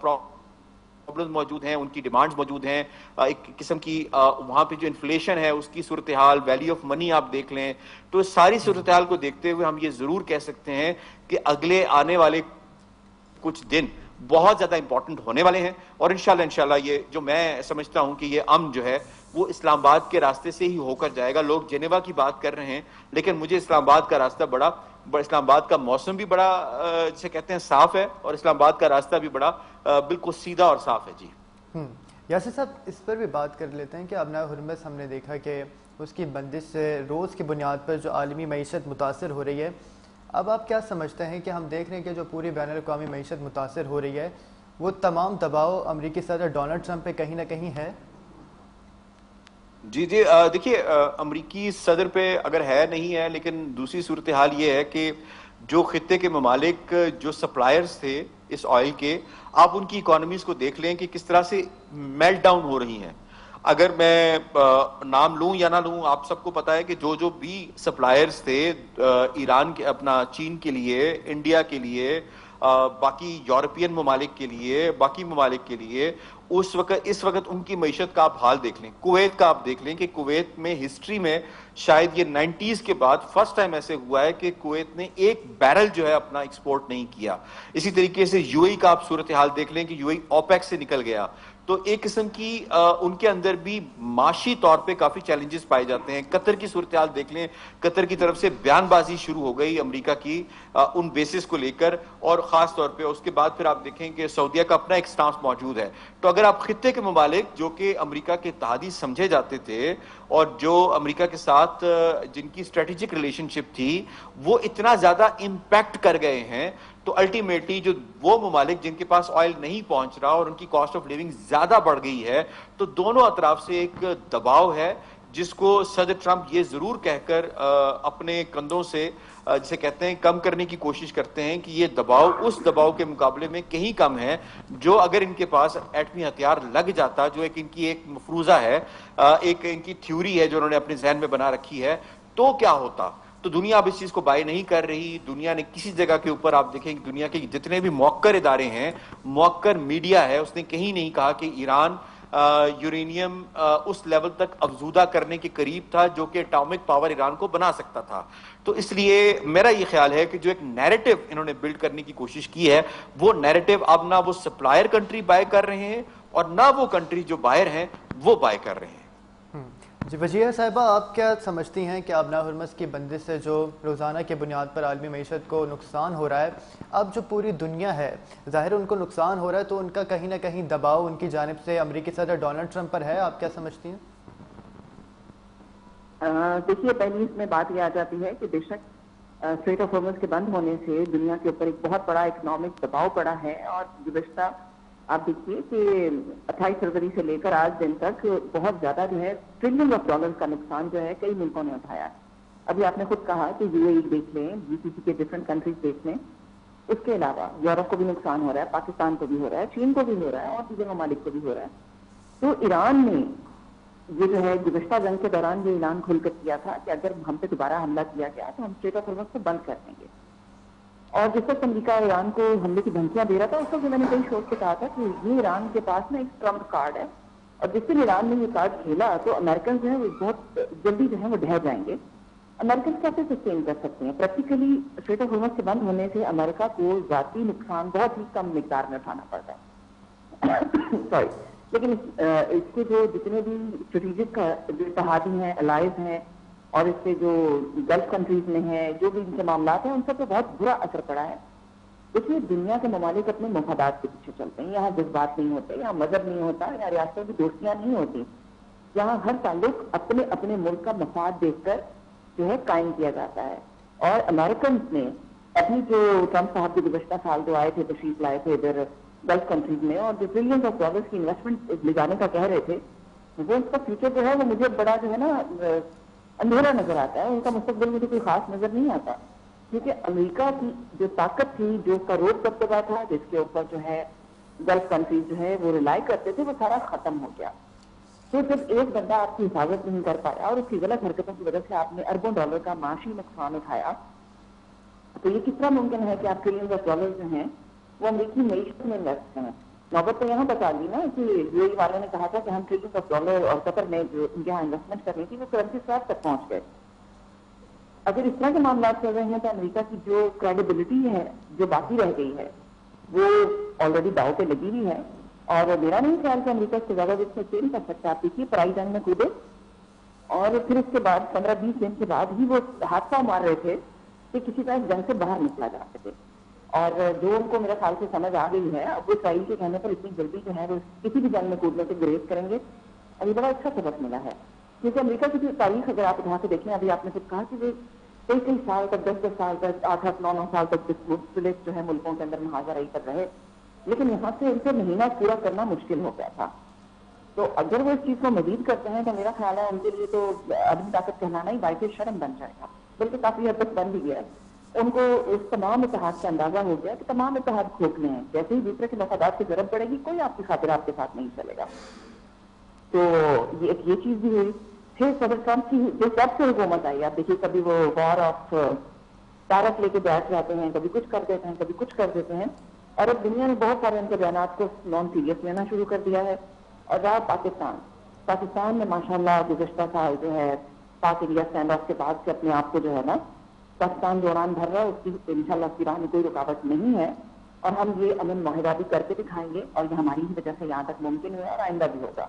پرابلمز موجود ہیں، ان کی ڈیمانڈز موجود ہیں. ایک قسم کی وہاں پہ جو انفلیشن ہے اس کی صورتحال، ویلیو آف منی آپ دیکھ لیں. تو اس ساری صورتحال کو دیکھتے ہوئے ہم یہ ضرور کہہ سکتے ہیں کہ اگلے آنے والے کچھ دن بہت زیادہ امپورٹنٹ ہونے والے ہیں، اور انشاءاللہ یہ جو میں سمجھتا ہوں کہ یہ امن جو ہے وہ اسلام آباد کے راستے سے ہی ہو کر جائے گا. لوگ جنیوا کی بات کر رہے ہیں، لیکن مجھے اسلام آباد کا راستہ اسلام آباد کا موسم بھی بڑا جسے کہتے ہیں صاف ہے، اور اسلام آباد کا راستہ بھی بڑا بالکل سیدھا اور صاف ہے. جی یاسر صاحب، اس پر بھی بات کر لیتے ہیں کہ ابنائے ہرمز ہم نے دیکھا کہ اس کی بندش سے روز کی بنیاد پر جو عالمی معیشت متاثر ہو رہی ہے. اب آپ کیا سمجھتے ہیں کہ ہم دیکھ رہے ہیں کہ جو پوری بین الاقوامی معیشت متاثر ہو رہی ہے وہ تمام دباؤ امریکی صدر ڈونلڈ ٹرمپ پہ کہیں نہ کہیں ہے؟ جی دیکھیے، امریکی صدر پہ اگر ہے نہیں ہے، لیکن دوسری صورتحال یہ ہے کہ جو خطے کے ممالک جو سپلائرز تھے اس آئل کے، آپ ان کی اکانومیز کو دیکھ لیں کہ کس طرح سے میلٹ ڈاؤن ہو رہی ہیں. اگر میں نام لوں یا نہ لوں، آپ سب کو پتا ہے کہ جو بھی سپلائرز تھے ایران کے، اپنا چین کے لیے، انڈیا کے لیے، باقی یورپین ممالک کے لیے، باقی ممالک کے لیے، اس وقت ان کی معیشت کا آپ حال دیکھ لیں. کویت کا آپ دیکھ لیں کہ کویت میں ہسٹری میں شاید یہ 90s کے بعد فرسٹ ٹائم ایسے ہوا ہے کہ کویت نے ایک بیرل جو ہے اپنا ایکسپورٹ نہیں کیا. اسی طریقے سے یو اے کا آپ صورتحال دیکھ لیں کہ یو اے اوپیک سے نکل گیا. تو ایک قسم کی ان کے اندر بھی معاشی طور پہ کافی چیلنجز پائے جاتے ہیں. قطر کی صورتحال دیکھ لیں، قطر کی طرف سے بیان بازی شروع ہو گئی امریکہ کی ان بیسز کو لے کر، اور خاص طور پہ اس کے بعد پھر آپ دیکھیں کہ سعودیہ کا اپنا ایک سٹانس موجود ہے. تو اگر آپ خطے کے ممالک جو کہ امریکہ کے اتحادی سمجھے جاتے تھے اور جو امریکہ کے ساتھ جن کی اسٹریٹجک ریلیشن شپ تھی وہ اتنا زیادہ امپیکٹ کر گئے ہیں، تو الٹیمیٹلی جو وہ ممالک جن کے پاس آئل نہیں پہنچ رہا اور ان کی کاسٹ آف لیونگ زیادہ بڑھ گئی ہے، تو دونوں اطراف سے ایک دباؤ ہے جس کو صدر ٹرمپ یہ ضرور کہہ کر اپنے کندھوں سے جسے کہتے ہیں کم کرنے کی کوشش کرتے ہیں کہ یہ دباؤ اس دباؤ کے مقابلے میں کہیں کم ہے جو اگر ان کے پاس ایٹمی ہتھیار لگ جاتا، جو ان کی ایک مفروضہ ہے، ایک ان کی تھیوری ہے جو انہوں نے اپنے ذہن میں بنا رکھی ہے، تو کیا ہوتا. تو دنیا اب اس چیز کو بائی نہیں کر رہی. دنیا نے کسی جگہ کے اوپر آپ دیکھیں کہ دنیا کے جتنے بھی موقر ادارے ہیں، موقر میڈیا ہے، اس نے کہیں نہیں کہا کہ ایران یورینیم اس لیول تک افزودہ کرنے کے قریب تھا جو کہ اٹامک پاور ایران کو بنا سکتا تھا. تو اس لیے میرا یہ خیال ہے کہ جو ایک نیریٹو انہوں نے بلڈ کرنے کی کوشش کی ہے، وہ نیریٹو اب نہ وہ سپلائر کنٹری بائی کر رہے ہیں اور نہ وہ کنٹری جو بائر ہیں وہ بائی کر رہے ہیں. جی وجیہہ صاحبہ، آپ کیا سمجھتی ہیں کہ آبناء ہرمز کی بندش سے جو روزانہ کی بنیاد پر عالمی معیشت کو نقصان ہو رہا ہے، اب جو پوری دنیا ہے ظاہر ان کو نقصان ہو رہا ہے، تو ان کا کہیں نہ کہیں دباؤ ان کی جانب سے امریکی صدر ڈونلڈ ٹرمپ پر ہے، آپ کیا سمجھتی ہیں؟ دیکھیے، پہلی اس میں بات یہ آ جاتی ہے کہ بے شک اسٹریٹ آف ہارمز کے بند ہونے سے دنیا کے اوپر ایک بہت بڑا اکنامک دباؤ پڑا ہے، اور گزشتہ آپ دیکھیے کہ 28 فروری سے لے کر آج دن تک بہت زیادہ جو ہے ٹریلین آف ڈالر کا نقصان جو ہے کئی ملکوں نے اٹھایا ہے. ابھی آپ نے خود کہا کہ یو اے ای دیکھ لیں، GCC کے ڈفرینٹ کنٹریز دیکھ لیں، اس کے علاوہ یورپ کو بھی نقصان ہو رہا ہے، پاکستان کو بھی ہو رہا ہے، چین کو بھی ہو رہا ہے، اور دیگر ممالک کو بھی ہو رہا ہے. تو ایران نے یہ جو ہے گزشتہ جنگ کے دوران یہ اعلان کھل کر کیا تھا کہ اگر ہم پہ دوبارہ حملہ کیا گیا تو ہم اسٹریٹ آف ہارمز کو بند کر دیں گے. اور جس وقت امریکہ ایران کو حملے کی دھمکیاں دے رہا تھا، اس وقت میں نے کئی شور سے کہا تھا کہ یہ ایران کے پاس نا ایک ٹرمپ کارڈ ہے، اور جس دن ایران نے یہ کارڈ کھیلا تو امریکن جو ہے وہ بہت جلدی جو ہے وہ ڈھہ جائیں گے. امریکن کیسے سسٹین کر سکتے ہیں؟ پریکٹیکلی اسٹریٹ آف ہارمز کے بند ہونے سے امریکہ کو ذاتی نقصان بہت ہی کم مقدار میں اٹھانا پڑتا ہے. سوری، لیکن اس کے جو جتنے بھی اسٹریٹجک جو اتحادی ہیں، الائز ہیں، اور اس سے جو گلف کنٹریز میں ہیں، جو بھی ان کے معاملات ہیں، ان سب پہ بہت برا اثر پڑا ہے. دیکھیے، دنیا کے ممالک اپنے مفادات کے پیچھے چلتے ہیں. یہاں جذبات نہیں ہوتے، یہاں مذہب نہیں ہوتا، یہاں ریاستوں کی دوستیاں نہیں ہوتی. یہاں ہر تعلق اپنے اپنے ملک کا مفاد دیکھ کر جو ہے قائم کیا جاتا ہے. اور امریکنز نے ابھی جو ٹرمپ صاحب کے گزشتہ سال جو آئے تھے، تشریف لائے تھے ادھر گلف کنٹریز میں، اور جو ٹریلینز آف ڈالرز کی انویسٹمنٹ لے جانے کا کہہ رہے تھے، وہ اس کا فیوچر جو ہے وہ مجھے بڑا جو ہے نا اندھیرا نظر آتا ہے. ان کا مستقبل مجھے کوئی خاص نظر نہیں آتا، کیونکہ امریکہ کی جو طاقت تھی، جو اس کا روڈ دبدبا تھا، جس کے اوپر جو ہے گلف کنٹریز جو ہے وہ ریلائی کرتے تھے، وہ سارا ختم ہو گیا. تو جب ایک بندہ آپ کی حفاظت نہیں کر پایا اور اس کی غلط حرکتوں کی وجہ سے آپ نے اربوں ڈالر کا معاشی نقصان اٹھایا، تو یہ کس طرح ممکن ہے کہ آپ ٹریلینز آف ڈالر جو ہیں وہ امریکی معیشت میں انویسٹ ہیں؟ نوبت تو یہاں بتا دی نا کہ یو اے ای والوں نے کہا تھا کہ ہم ٹریلینز آف ڈالر، اور قطر میں جو ان کے یہاں انویسٹمنٹ کرنی تھی وہ کرنسی سویپ تک پہنچ گئے. اگر اس طرح کے معاملات چل رہے ہیں تو امریکہ کی جو کریڈیبلٹی ہے جو باقی رہ گئی ہے وہ آلریڈی داؤ پہ لگی ہوئی ہے. اور میرا نہیں خیال کہ امریکہ اس سے زیادہ دن سے چین کر سکتا. آپ دیکھیے، پرائی جنگ میں کودے اور پھر اس کے بعد 15-20 دن کے بعد ہی وہ حادثہ مار رہے تھے کہ کسی طرح اس جنگ سے باہر نکلا جا سکے. اور جو ان کو میرا خیال سے سمجھ آ گئی ہے، اب وہ اسرائیل کے کہنے پر اتنی جلدی جو ہے وہ کسی بھی جنگ میں کودنے سے گریز کریں گے. ابھی بڑا اچھا سبق ملا ہے، کیونکہ امریکہ کی تاریخ اگر آپ اٹھا کے دیکھیں، ابھی آپ نے کچھ کہا کہ وہ کئی سال تک، 10 سال تک، 8-9 سال تک مختلف جو ہے ملکوں کے اندر محاذہ رہی کر رہے، لیکن یہاں سے ان سے مہینہ پورا کرنا مشکل ہو گیا تھا. تو اگر وہ اس چیز کو مزید کرتے ہیں تو میرا خیال ہے ان کے لیے تو عدم طاقت کہلانا ہی باعث شرم بن جائے گا، بلکہ کافی حد تک بن بھی گیا. ان کو اس تمام اتحاد سے اندازہ ہو گیا کہ تمام اتحاد کھوکھلے ہیں، جیسے ہی دوسرے کے مفادات کی ضرورت پڑے گی کوئی آپ کی خاطر آپ کے ساتھ نہیں چلے گا. تو یہ چیز بھی ہوئی. پھر صدر ٹرمپ کی جو سب سے حکومت آئی، آپ دیکھیے کبھی وہ وار آف ٹیرف لے کے بیٹھ جاتے ہیں، کبھی کچھ کر دیتے ہیں، کبھی کچھ کر دیتے ہیں، اور اب دنیا نے بہت سارے ان کے بیانات کو نان سیریس لینا شروع کر دیا ہے. اور رہا پاکستان میں ماشاءاللہ گزشتہ سال جو ہے پاک انڈیا اسٹینڈ آف کے بعد سے اپنے آپ کو جو ہے نا پاکستان جو اڑان بھر رہا ہے اس کی انشاءاللہ اس کی راہ میں کوئی رکاوٹ نہیں ہے، اور ہم یہ امن معاہدہ بھی کر کے دکھائیں گے، اور یہ ہماری ہی وجہ سے یہاں تک ممکن ہوا اور آئندہ بھی ہوگا.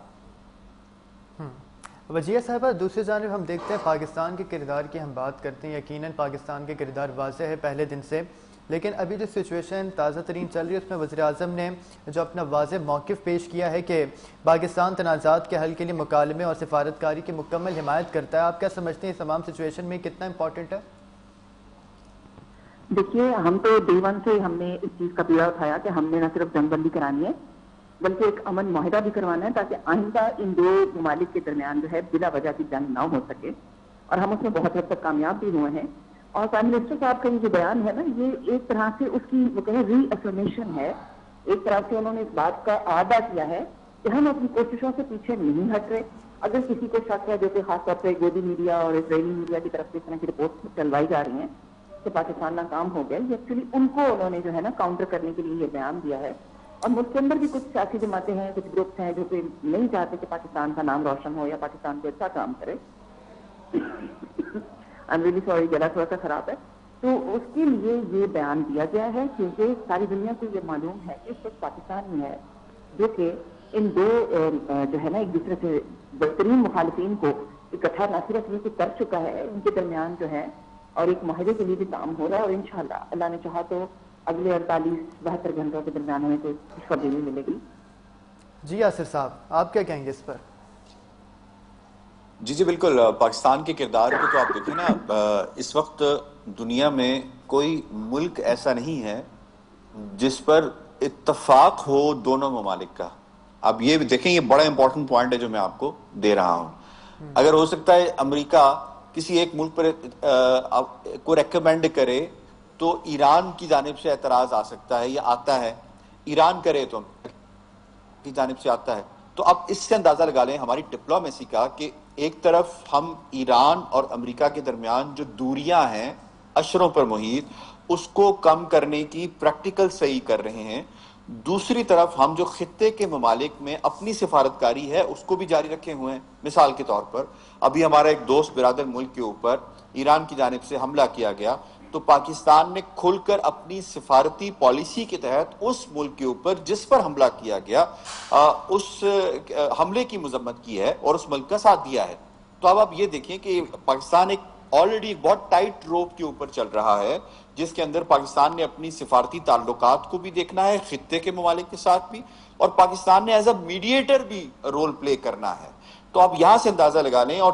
وجیہہ صاحبہ، دوسری جانب ہم دیکھتے ہیں پاکستان کے کردار کی ہم بات کرتے ہیں. یقیناً پاکستان کے کردار واضح ہے پہلے دن سے، لیکن ابھی جو سچویشن تازہ ترین چل رہی ہے اس میں وزیر اعظم نے جو اپنا واضح موقف پیش کیا ہے کہ پاکستان تنازعات کے حل کے لیے مکالمے اور سفارتکاری کی مکمل حمایت کرتا ہے. آپ کیا سمجھتے ہیں اس تمام سچویشن میں کتنا امپورٹنٹ ہے؟ دیکھیے، ہم تو ڈے ون سے ہم نے اس چیز کا بیڑا اٹھایا کہ ہم نے نہ صرف جنگ بندی کرانی ہے بلکہ ایک امن معاہدہ بھی کروانا ہے، تاکہ آئندہ ان دو ممالک کے درمیان جو ہے بلا وجہ کی جنگ نہ ہو سکے. اور ہم اس میں بہت حد تک کامیاب بھی ہوئے ہیں. اور پرائم منسٹر صاحب کا یہ جو بیان ہے نا، یہ ایک طرح سے اس کی وہ کہیں ری افرمیشن ہے. ایک طرح سے انہوں نے اس بات کا اعادہ کیا ہے کہ ہم اپنی کوششوں سے پیچھے نہیں ہٹ رہے. اگر کسی کو شک ہے، جو کہ خاص طور پہ گودی میڈیا اور اسرائیلی میڈیا کی طرف سے اس طرح کی رپورٹ چلوائی جا رہی ہیں کہ پاکستان ناکام ہو گیا، یہ ایکچولی ان کو انہوں نے جو ہے نا کاؤنٹر کرنے کے لیے یہ بیان دیا ہے. اور ملک کے اندر بھی کچھ سیاسی جماعتیں ہیں، کچھ گروپس ہیں جو کہ نہیں چاہتے کہ پاکستان کا نام روشن ہو یا پاکستان کو اچھا کام کرے. I'm really sorry، گلا تھوڑا سا خراب ہے. تو اس کے لیے یہ بیان دیا گیا ہے کیونکہ ساری دنیا کو یہ معلوم ہے کہ اس وقت پاکستان ہی ہے جو کہ ان دو جو ہے نا ایک دوسرے سے بدترین مخالفین کو اکٹھا نہ صرف یہ کر چکا ہے, ان کے درمیان جو ہے اور ایک معاہدے کے لیے بھی کام ہو رہا ہے, اور انشاءاللہ اللہ نے چاہا تو اگلے 48-72 گھنٹوں کے درمیان ہمیں کوئی خوشخبری ملے گی. جی یاسر صاحب, آپ کیا کہیں گے اس پر؟ جی بالکل. پاکستان کے کردار کو تو آپ دیکھیں نا, اس وقت دنیا میں کوئی ملک ایسا نہیں ہے جس پر اتفاق ہو دونوں ممالک کا. اب یہ دیکھیں, یہ بڑا امپورٹنٹ پوائنٹ ہے جو میں آپ کو دے رہا ہوں. اگر ہو سکتا ہے امریکہ کسی ایک ملک پر کو ریکمینڈ کرے تو ایران کی جانب سے اعتراض آ سکتا ہے یا آتا ہے, ایران کرے تو کی جانب سے آتا ہے. تو اب اس سے اندازہ لگا لیں ہماری ڈپلومیسی کا کہ ایک طرف ہم ایران اور امریکہ کے درمیان جو دوریاں ہیں اشروں پر محیط, اس کو کم کرنے کی پریکٹیکل صحیح کر رہے ہیں. دوسری طرف ہم جو خطے کے ممالک میں اپنی سفارتکاری ہے اس کو بھی جاری رکھے ہوئے ہیں. مثال کے طور پر ابھی ہمارا ایک دوست برادر ملک کے اوپر ایران کی جانب سے حملہ کیا گیا, تو پاکستان نے کھل کر اپنی سفارتی پالیسی کے تحت اس ملک کے اوپر جس پر حملہ کیا گیا اس حملے کی مذمت کی ہے اور اس ملک کا ساتھ دیا ہے. تو اب آپ یہ دیکھیں کہ پاکستان ایک آلریڈی بہت ٹائٹ روپ کے اوپر چل رہا ہے, جس کے اندر پاکستان نے اپنی سفارتی تعلقات کو بھی دیکھنا ہے خطے کے ممالک کے ساتھ بھی, اور پاکستان نے ایز اے میڈیٹر بھی رول پلے کرنا ہے. تو آپ یہاں سے اندازہ لگا لیں, اور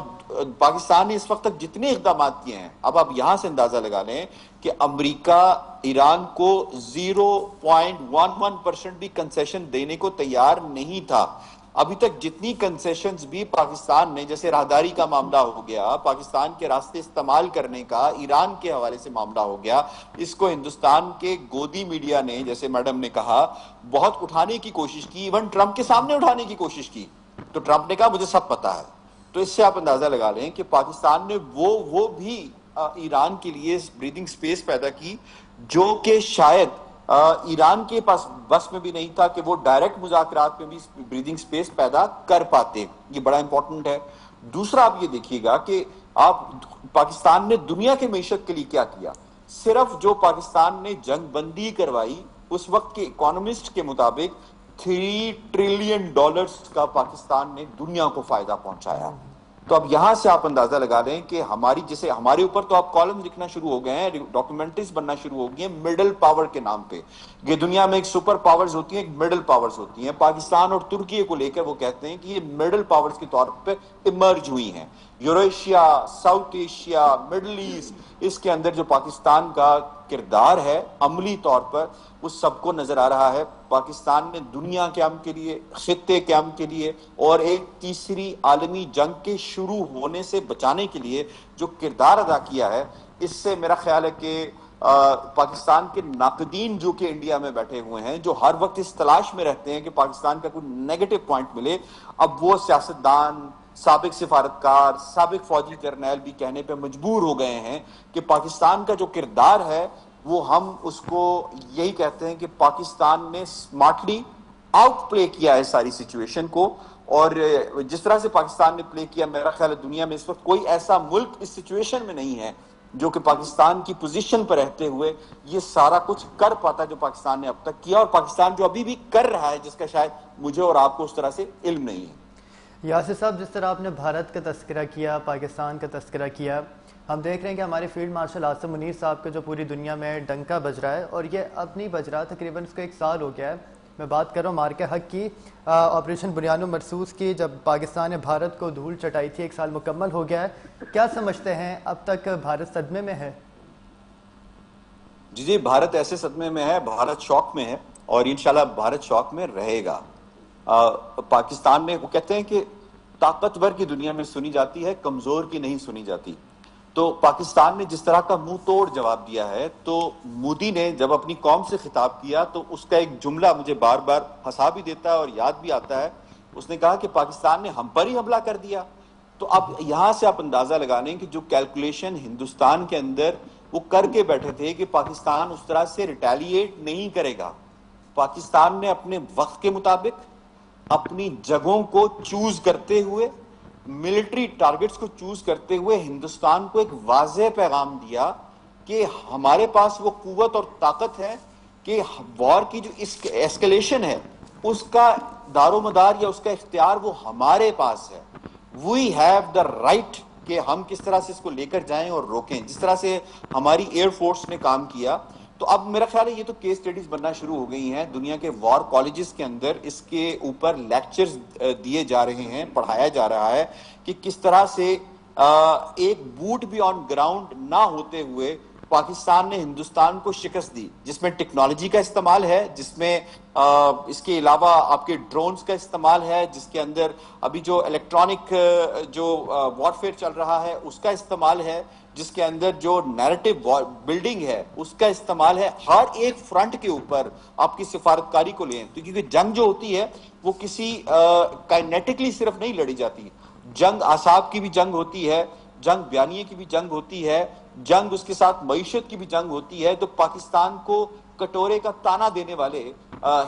پاکستان نے اس وقت تک جتنے اقدامات کیے ہیں, اب آپ یہاں سے اندازہ لگا لیں کہ امریکہ ایران کو 0.11% بھی کنسیشن دینے کو تیار نہیں تھا. ابھی تک جتنی کنسیشنز بھی پاکستان نے, جیسے راہداری کا معاملہ ہو گیا, پاکستان کے راستے استعمال کرنے کا ایران کے حوالے سے معاملہ ہو گیا, اس کو ہندوستان کے گودی میڈیا نے, جیسے میڈم نے کہا, بہت اٹھانے کی کوشش کی, ایون ٹرمپ کے سامنے اٹھانے کی کوشش کی, تو ٹرمپ نے کہا مجھے سب پتا ہے. تو اس سے آپ اندازہ لگا لیں کہ پاکستان نے وہ بھی ایران کے لیے بریدنگ سپیس پیدا کی جو کہ شاید ایران کے پاس بس میں بھی نہیں تھا کہ وہ ڈائریکٹ مذاکرات میں بھی بریدنگ سپیس پیدا کر پاتے. یہ بڑا امپورٹنٹ ہے. دوسرا آپ یہ دیکھیے گا کہ آپ پاکستان نے دنیا کے معیشت کے لیے کیا کیا. صرف جو پاکستان نے جنگ بندی کروائی, اس وقت کے اکانومسٹ کے مطابق $3 ٹریلین کا پاکستان نے دنیا کو فائدہ پہنچایا. تو اب یہاں سے آپ اندازہ لگا لیں کہ جیسے ہمارے اوپر تو آپ کالم لکھنا شروع ہو گئے ہیں, ڈاکومنٹریز بننا شروع ہو گئی ہیں مڈل پاور کے نام پہ. یہ دنیا میں ایک سپر پاورز ہوتی ہیں, ایک مڈل پاورز ہوتی ہیں. پاکستان اور ترکی کو لے کر وہ کہتے ہیں کہ یہ مڈل پاورز کے طور پہ ایمرج ہوئی ہیں. Eurasia, South Asia, Middle East, اس کے اندر جو پاکستان کا کردار ہے عملی طور پر وہ سب کو نظر آ رہا ہے. پاکستان نے دنیا کے امن کے لیے, خطے کے امن کے لیے اور ایک تیسری عالمی جنگ کے شروع ہونے سے بچانے کے لیے جو کردار ادا کیا ہے, اس سے میرا خیال ہے کہ پاکستان کے ناقدین جو کہ انڈیا میں بیٹھے ہوئے ہیں, جو ہر وقت اس تلاش میں رہتے ہیں کہ پاکستان کا کوئی نیگیٹو پوائنٹ ملے, اب وہ سیاستدان, سابق سفارتکار, سابق فوجی جرنیل بھی کہنے پہ مجبور ہو گئے ہیں کہ پاکستان کا جو کردار ہے وہ ہم اس کو یہی کہتے ہیں کہ پاکستان نے سمارٹلی آؤٹ پلے کیا ہے ساری سچویشن کو. اور جس طرح سے پاکستان نے پلے کیا, میرا خیال ہے دنیا میں اس وقت کوئی ایسا ملک اس سچویشن میں نہیں ہے جو کہ پاکستان کی پوزیشن پر رہتے ہوئے یہ سارا کچھ کر پاتا جو پاکستان نے اب تک کیا, اور پاکستان جو ابھی بھی کر رہا ہے جس کا شاید مجھے اور آپ کو اس طرح سے علم نہیں ہے. یاسر صاحب, جس طرح آپ نے بھارت کا تذکرہ کیا, پاکستان کا تذکرہ کیا, ہم دیکھ رہے ہیں کہ ہمارے فیلڈ مارشل عاصم منیر صاحب کا جو پوری دنیا میں ڈنکا بج رہا ہے, اور یہ اب نہیں بج رہا, تقریباً اس کو 1 سال ہو گیا ہے. میں بات کر رہا ہوں مارکہ حق کی, آپریشن بنیان و مرصوص کی, جب پاکستان نے بھارت کو دھول چٹائی تھی. 1 سال مکمل ہو گیا ہے. کیا سمجھتے ہیں اب تک بھارت صدمے میں ہے؟ جی بھارت ایسے صدمے میں ہے, بھارت شوق میں ہے, اور انشاءاللہ بھارت شوق میں رہے گا. پاکستان میں وہ کہتے ہیں کہ طاقتور کی دنیا میں سنی جاتی ہے, کمزور کی نہیں سنی جاتی. تو پاکستان نے جس طرح کا منہ توڑ جواب دیا ہے, تو مودی نے جب اپنی قوم سے خطاب کیا تو اس کا ایک جملہ مجھے بار بار ہنسا بھی دیتا ہے اور یاد بھی آتا ہے. اس نے کہا کہ پاکستان نے ہم پر ہی حملہ کر دیا. تو اب یہاں سے آپ اندازہ لگا لیں کہ جو کیلکولیشن ہندوستان کے اندر وہ کر کے بیٹھے تھے کہ پاکستان اس طرح سے ریٹیلیٹ نہیں کرے گا. پاکستان نے اپنے وقت کے مطابق اپنی جگہوں کو چوز کرتے ہوئے, ملٹری ٹارگٹس کو چوز کرتے ہوئے ہندوستان کو ایک واضح پیغام دیا کہ ہمارے پاس وہ قوت اور طاقت ہے کہ وار کی جو ایسکیلیشن ہے اس کا دار و مدار یا اس کا اختیار وہ ہمارے پاس ہے. وی ہیو دا رائٹ کہ ہم کس طرح سے اس کو لے کر جائیں اور روکیں. جس طرح سے ہماری ایئر فورس نے کام کیا, تو اب میرا خیال ہے یہ تو کیس اسٹڈیز بننا شروع ہو گئی ہیں. دنیا کے وار کالجز کے اندر اس کے اوپر لیکچرز دیے جا رہے ہیں, پڑھایا جا رہا ہے کہ کس طرح سے ایک بوٹ بھی آن گراؤنڈ نہ ہوتے ہوئے پاکستان نے ہندوستان کو شکست دی, جس میں ٹیکنالوجی کا استعمال ہے, جس میں اس کے علاوہ آپ کے ڈرونز کا استعمال ہے, جس کے اندر ابھی جو الیکٹرانک جو وارفیئر چل رہا ہے اس کا استعمال ہے, جس کے اندر جو نیریٹو بلڈنگ ہے اس کا استعمال ہے. ہر ایک فرنٹ کے اوپر آپ کی سفارتکاری کو لیں, تو کیونکہ جنگ جو ہوتی ہے وہ کسی کائنیٹکلی صرف نہیں لڑی جاتی, جنگ اعصاب کی بھی جنگ ہوتی ہے, جنگ بیانیے کی بھی جنگ ہوتی ہے, جنگ اس کے ساتھ معیشت کی بھی جنگ ہوتی ہے. تو پاکستان کو کٹورے کا تانا دینے والے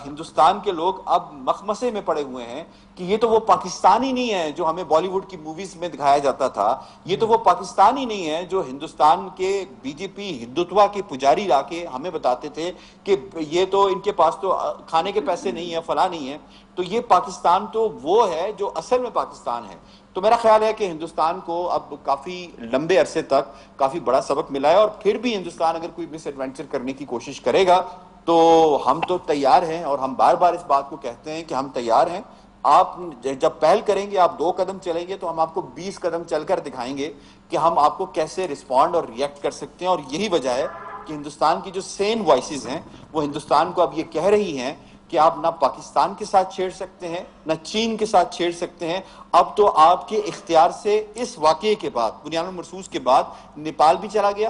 ہندوستان کے لوگ اب مخمسے میں پڑے ہوئے ہیں کہ یہ تو وہ پاکستانی نہیں ہے جو ہمیں بالی ووڈ کی موویز میں دکھایا جاتا تھا, یہ تو وہ پاکستانی نہیں ہے جو ہندوستان کے بی جے پی ہندوتوا کے پجاری لا کے ہمیں بتاتے تھے کہ یہ تو ان کے پاس تو کھانے کے پیسے نہیں ہیں, فلاں نہیں ہے. تو یہ پاکستان تو وہ ہے جو اصل میں پاکستان ہے. تو میرا خیال ہے کہ ہندوستان کو اب کافی لمبے عرصے تک کافی بڑا سبق ملا ہے, اور پھر بھی ہندوستان اگر کوئی مس ایڈونچر کرنے کی کوشش کرے گا تو ہم تو تیار ہیں, اور ہم بار بار اس بات کو کہتے ہیں کہ ہم تیار ہیں. آپ جب پہل کریں گے, آپ 2 قدم چلیں گے تو ہم آپ کو 20 قدم چل کر دکھائیں گے کہ ہم آپ کو کیسے رسپونڈ اور ریئیکٹ کر سکتے ہیں. اور یہی وجہ ہے کہ ہندوستان کی جو سین وائسز ہیں وہ ہندوستان کو اب یہ کہہ رہی ہیں کہ آپ نہ پاکستان کے ساتھ چھیڑ سکتے ہیں, نہ چین کے ساتھ چھیڑ سکتے ہیں. اب تو آپ کے اختیار سے اس واقعے کے بعد, بنیان المرصوص کے بعد, نیپال بھی چلا گیا,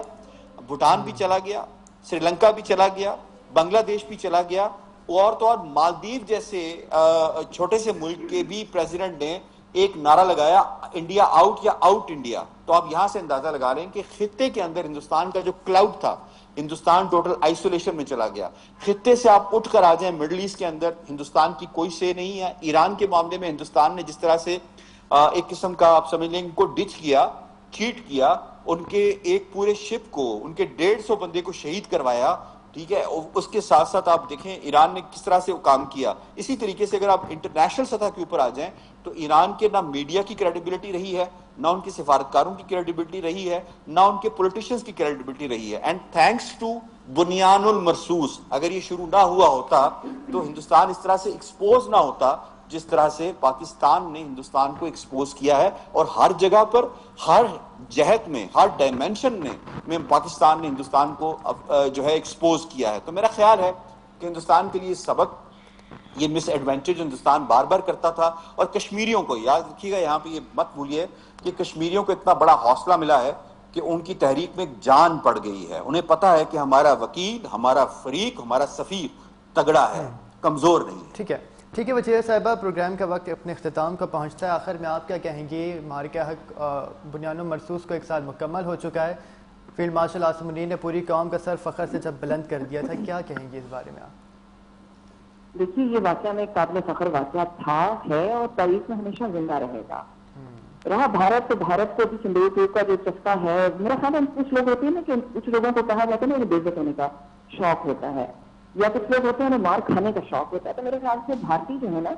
بھوٹان بھی چلا گیا, سری لنکا بھی چلا گیا, بنگلہ دیش بھی چلا گیا, اور تو اور مالدیو جیسے چھوٹے سے ملک کے بھی پریزیڈنٹ نے ایک نعرہ لگایا, انڈیا آؤٹ یا آؤٹ انڈیا. تو آپ یہاں سے اندازہ لگا رہے ہیں کہ خطے کے اندر ہندوستان کا جو کلاؤڈ تھا, ہندوستان ٹوٹل آئسولیشن میں چلا گیا. خطے سے آپ اٹھ کر آ جائیں مڈل ایسٹ کے اندر, ہندوستان کی کوئی سے نہیں ہے. ایران کے معاملے میں ہندوستان نے جس طرح سے ایک قسم کا آپ سمجھ لیں ان کو ڈچ کیا, چیٹ کیا, ان کے ایک پورے شپ کو, ان کے 150 بندے کو شہید کروایا, ٹھیک ہے. اس کے ساتھ ساتھ آپ دیکھیں ایران نے کس طرح سے کام کیا. اسی طریقے سے اگر آپ انٹرنیشنل سطح کے اوپر آ جائیں تو ایران کے نہ میڈیا کی کریڈیبلٹی رہی ہے, نہ ان کے سفارتکاروں کی کریڈیبلٹی رہی ہے, نہ ان کے پولیٹیشنز کی کریڈیبلٹی رہی ہے. اینڈ تھینکس ٹو بنیان المرصوص, اگر یہ شروع نہ ہوا ہوتا تو ہندوستان اس طرح سے ایکسپوز نہ ہوتا جس طرح سے پاکستان نے ہندوستان کو ایکسپوز کیا ہے. اور ہر جگہ پر, ہر جہت میں, ہر ڈائمینشن میں پاکستان نے ہندوستان کو جو ہے ایکسپوز کیا ہے. تو میرا خیال ہے کہ ہندوستان کے لیے سبق, یہ مس ایڈونچر جو ہندوستان بار بار کرتا تھا, اور کشمیریوں کو یاد رکھیے گا, یہاں پہ یہ مت بھولیے کہ کشمیریوں کو اتنا بڑا حوصلہ ملا ہے کہ ان کی تحریک میں جان پڑ گئی ہے. انہیں پتا ہے کہ ہمارا وکیل, ہمارا فریق, ہمارا سفیر تگڑا ہے, کمزور نہیں ہے. ٹھیک ہے وزیر صاحبہ, پروگرام کا وقت اپنے اختتام کو پہنچتا ہے. آخر میں آپ کیا کہیں گے؟ مارکہ حق بنیان المرصوص کو 1 سال مکمل ہو چکا ہے. فیلڈ مارشل عاصم منیر نے پوری قوم کا سر فخر سے جب بلند کر دیا تھا, کیا کہیں گے اس بارے میں آپ؟ دیکھیے, یہ واقعہ میں قابل فخر واقعہ تھا, ہے, اور تاریخ میں ہمیشہ زندہ رہے گا. رہا بھارت, تو بھارت کو بھی سندور ٹوپ کا جو چسکا ہے, میرا خیال ہے کچھ لوگ ہوتے ہیں نا کہ کچھ لوگوں کو کہا جاتا ہے نا انہیں بے عزت ہونے کا شوق ہوتا ہے, یا کچھ لوگ ہوتے ہیں انہیں مار کھانے کا شوق ہوتا ہے. تو میرے خیال سے بھارتی جو ہے نا,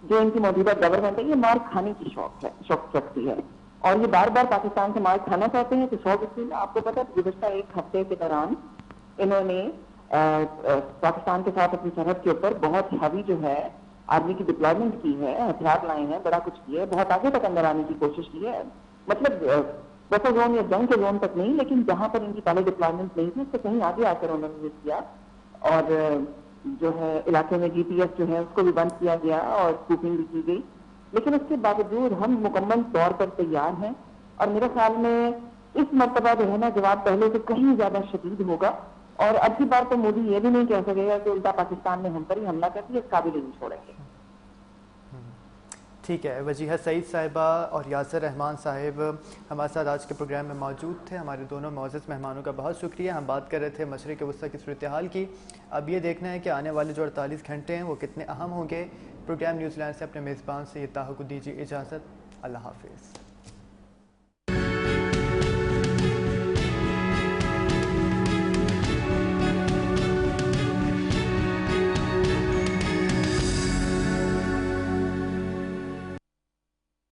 جو ان کی موجودہ گورنمنٹ ہے, یہ مار کھانے کی شوق رکھتی ہے, اور یہ بار بار پاکستان سے مار کھانا چاہتے ہیں. تو 100% آپ کو پتا ہے گزشتہ 1 ہفتے کے دوران انہوں نے پاکستان کے ساتھ اپنی سرحد کے اوپر بہت ہیوی جو ہے آرمی کی ڈپلائمنٹ کی ہے, ہتھیار لائے ہیں, بڑا کچھ کیا ہے, بہت آگے تک اندر آنے کی کوشش کی ہے. مطلب بفر زون یا جنگ کے زون تک نہیں, لیکن جہاں پر ان کی پہلے ڈپلائمنٹ نہیں تھی اس سے کہیں آگے آ کر انہوں نے کیا, اور جو ہے علاقے میں جی پی ایس جو ہے اس کو بھی بند کیا گیا اور اسکوپنگ بھی کی گئی. لیکن اس کے باوجود ہم مکمل طور پر تیار ہیں, اور میرے خیال میں اس مرتبہ جو ہے نا جواب پہلے سے کہیں زیادہ شدید ہوگا. اور اب کی بار تو مودی یہ بھی نہیں کہہ سکے گا کہ الٹا پاکستان نے ہم پر ہی حملہ کر دیا, اس قابل نہیں چھوڑیں گے. ٹھیک ہے, وجیہہ سعید صاحبہ اور یاسر رحمان صاحب ہمارے ساتھ آج کے پروگرام میں موجود تھے. ہمارے دونوں معزز مہمانوں کا بہت شکریہ. ہم بات کر رہے تھے مشرق وسطیٰ کی صورتحال کی. اب یہ دیکھنا ہے کہ آنے والے جو 48 گھنٹے ہیں وہ کتنے اہم ہوں گے. پروگرام نیوزی لینڈ سے اپنے میزبان سے یہ تاحق دیجیے اجازت. اللہ حافظ.